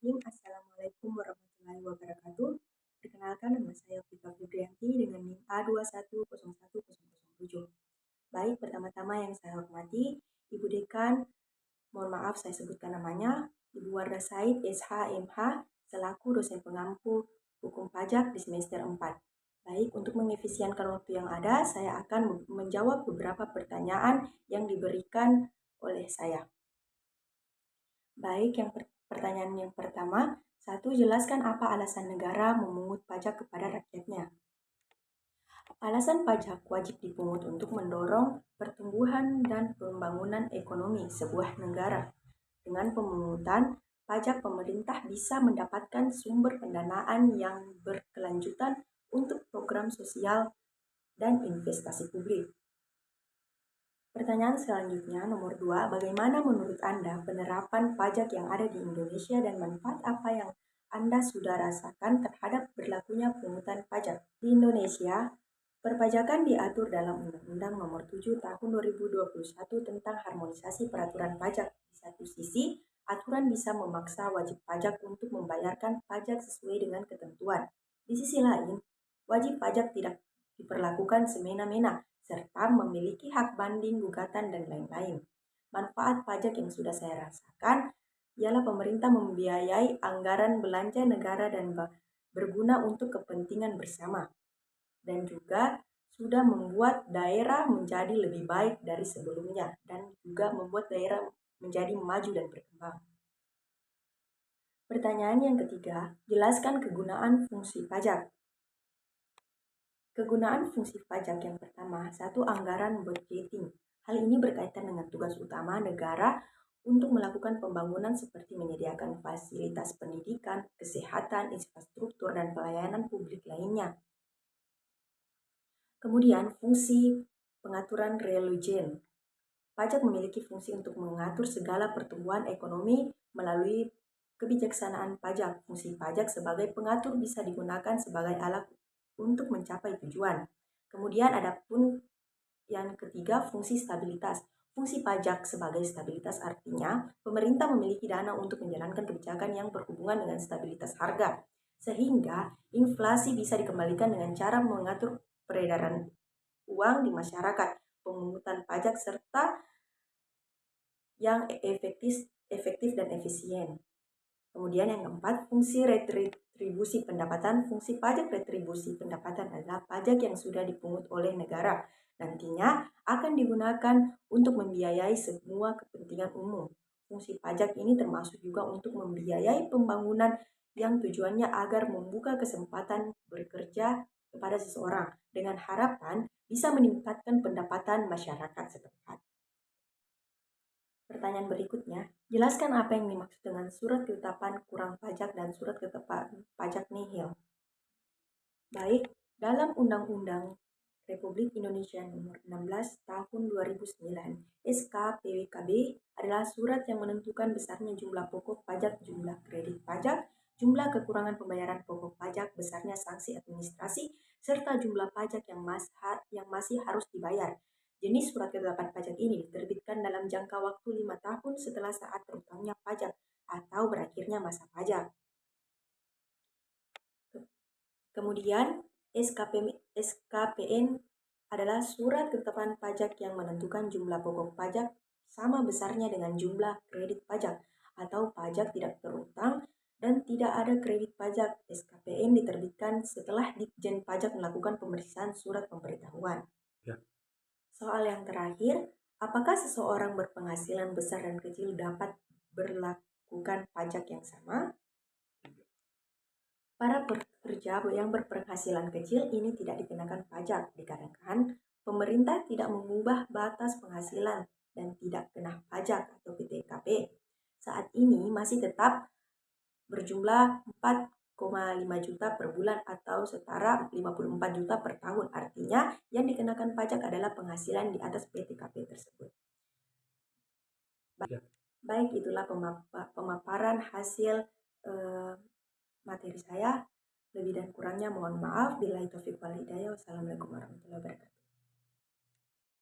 Bismillahirrahmanirrahim. Assalamualaikum warahmatullahi wabarakatuh. Perkenalkan, nama saya Vika Fibrianti dengan NIM A21010007. Baik, pertama-tama yang saya hormati Ibu Dekan, mohon maaf saya sebutkan namanya, Ibu Wardah Said SH.MH selaku dosen pengampu hukum pajak di semester 4. Baik, untuk mengefisienkan waktu yang ada, saya akan menjawab beberapa pertanyaan yang diberikan oleh saya. Baik, pertanyaan yang pertama, jelaskan apa alasan negara memungut pajak kepada rakyatnya. Alasan pajak wajib dipungut untuk mendorong pertumbuhan dan pembangunan ekonomi sebuah negara. Dengan pemungutan pajak, pemerintah bisa mendapatkan sumber pendanaan yang berkelanjutan untuk program sosial dan investasi publik. Pertanyaan selanjutnya, nomor 2, bagaimana menurut Anda penerapan pajak yang ada di Indonesia dan manfaat apa yang Anda sudah rasakan terhadap berlakunya pungutan pajak? Di Indonesia, perpajakan diatur dalam Undang-Undang Nomor 7 Tahun 2021 tentang harmonisasi peraturan pajak. Di satu sisi, aturan bisa memaksa wajib pajak untuk membayarkan pajak sesuai dengan ketentuan. Di sisi lain, wajib pajak tidak diperlakukan semena-mena serta memiliki hak banding, gugatan, dan lain-lain. Manfaat pajak yang sudah saya rasakan ialah pemerintah membiayai anggaran belanja negara dan berguna untuk kepentingan bersama. Dan juga sudah membuat daerah menjadi lebih baik dari sebelumnya dan juga membuat daerah menjadi maju dan berkembang. Pertanyaan yang ketiga, jelaskan kegunaan fungsi pajak. Kegunaan fungsi pajak yang pertama, anggaran budgeting. Hal ini berkaitan dengan tugas utama negara untuk melakukan pembangunan seperti menyediakan fasilitas pendidikan, kesehatan, infrastruktur, dan pelayanan publik lainnya. Kemudian, fungsi pengaturan relugen. Pajak memiliki fungsi untuk mengatur segala pertumbuhan ekonomi melalui kebijaksanaan pajak. Fungsi pajak sebagai pengatur bisa digunakan sebagai alat untuk mencapai tujuan. Kemudian ada pun yang ketiga, fungsi stabilitas. Fungsi pajak sebagai stabilitas artinya pemerintah memiliki dana untuk menjalankan kebijakan yang berhubungan dengan stabilitas harga, sehingga inflasi bisa dikembalikan dengan cara mengatur peredaran uang di masyarakat, pemungutan pajak, serta yang efektif dan efisien. Kemudian yang keempat, fungsi retribusi pendapatan. Fungsi pajak retribusi pendapatan adalah pajak yang sudah dipungut oleh negara. Nantinya akan digunakan untuk membiayai semua kepentingan umum. Fungsi pajak ini termasuk juga untuk membiayai pembangunan yang tujuannya agar membuka kesempatan bekerja kepada seseorang dengan harapan bisa meningkatkan pendapatan masyarakat setempat. Pertanyaan berikutnya, jelaskan apa yang dimaksud dengan surat ketetapan kurang pajak dan surat ketetapan pajak nihil. Baik, dalam Undang-Undang Republik Indonesia Nomor 16 Tahun 2009, SK-PWKB adalah surat yang menentukan besarnya jumlah pokok pajak, jumlah kredit pajak, jumlah kekurangan pembayaran pokok pajak, besarnya sanksi administrasi, serta jumlah pajak yang masih harus dibayar. Jenis surat ketetapan pajak ini diterbitkan dalam jangka waktu 5 tahun setelah saat terutangnya pajak atau berakhirnya masa pajak. Kemudian, SKPN adalah surat ketetapan pajak yang menentukan jumlah pokok pajak sama besarnya dengan jumlah kredit pajak atau pajak tidak terutang dan tidak ada kredit pajak. SKPN diterbitkan setelah Ditjen Pajak melakukan pemeriksaan surat pemberitahuan. Ya. Soal yang terakhir, apakah seseorang berpenghasilan besar dan kecil dapat berlakukan pajak yang sama? Para pekerja yang berpenghasilan kecil ini tidak dikenakan pajak dikarenakan pemerintah tidak mengubah batas penghasilan dan tidak kena pajak atau PTKP. Saat ini masih tetap berjumlah 4,5 juta per bulan atau setara 54 juta per tahun. Artinya yang dikenakan pajak adalah penghasilan di atas PTKP tersebut. Baik, itulah pemaparan hasil materi saya. Lebih dan kurangnya mohon maaf. Billahi taufiq wal hidayah. Wassalamualaikum warahmatullahi wabarakatuh.